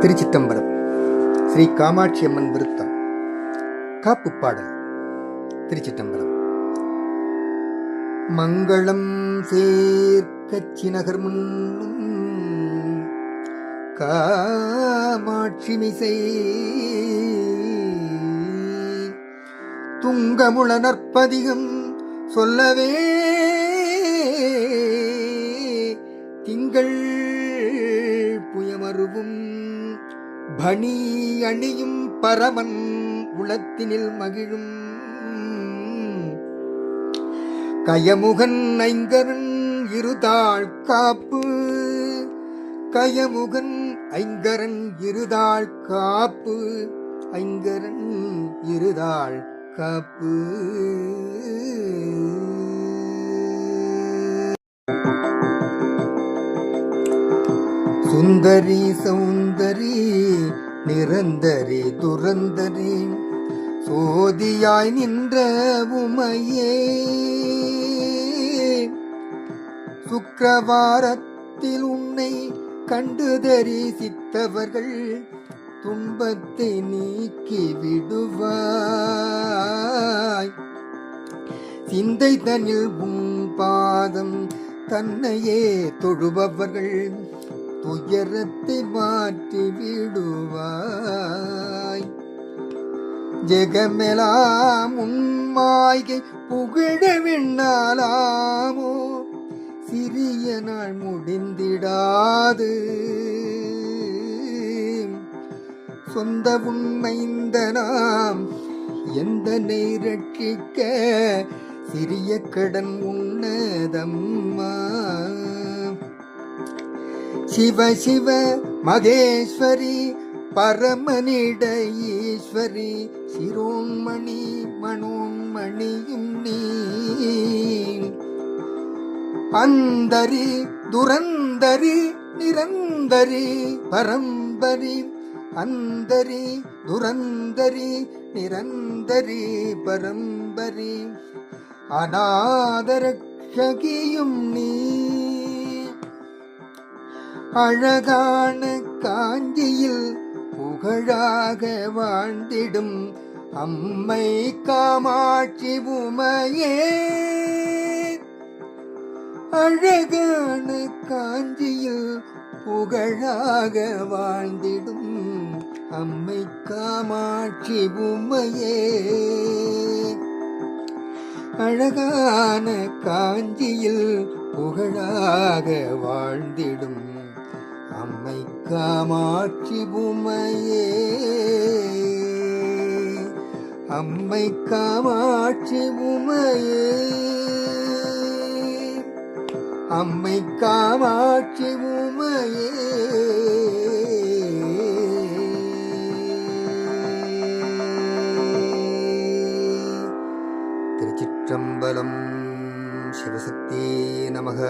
திருச்சிற்றம்பலம். ஸ்ரீ காமாட்சி அம்மன் விருத்தம். காப்பு பாடல். திருச்சிற்றம்பலம். மங்களம் சேர்க்கச்சி நகர் முன்னும் காமாட்சி மிசை துங்கமுள நற்பதிகம் சொல்லவே திங்கள் புயமருவும் பணி அணியும் பரமன் உளத்தினில் மகிழும் கயமுகன் ஐங்கரன் இருதாள் காப்பு. கயமுகன் ஐங்கரன் இருதாள் காப்பு. ஐங்கரன் இருதாள் காப்பு. சுந்தரி சௌந்தரி நிரந்தரி துரந்தரி சோதியாய் நின்ற உமையே சுக்கிரவாரத்தில் உன்னை கண்டு தரிசித்தவர்கள் துன்பத்தை நீக்கி விடுவாய். சிந்தை தனில் உன் பாதம் தன்னையே தொழுபவர்கள் துயரத்தை மாற்றி விடுவாய். ஜெகமெலாம் உன்மாய்கை புகழ விண்ணாலாமோ சிறிய நாள் முடிந்திடாது. சொந்த உண்மைந்த நாம் எந்த ரட்சிக்க சிறிய கடன் உன்னதம்மா. சிவ சிவ மகேஸ்வரி பரமனிட ஈஸ்வரி சிரோன்மணி மனோன்மணியும் நீ. அந்தரி துரந்தரி நிரந்தரி பரம்பரி. அந்தரி துரந்தரி நிரந்தரி பரம்பரி அநாதரக்ஷகியும் நீ. அழகான காஞ்சியில் புகழாக வாழ்ந்திடும் அம்மை காமாட்சி உமையே. அழகான காஞ்சியில் புகழாக வாழ்ந்திடும் அம்மை காமாட்சி உமையே. அழகான காஞ்சியில் புகழாக வாழ்ந்திடும் அம்மை காமாட்சி உமையே. அம்மை காமாட்சி உமையே. அம்மை காமாட்சி உமையே. திருச்சிற்றம்பலம். சிவசக்தி நமக.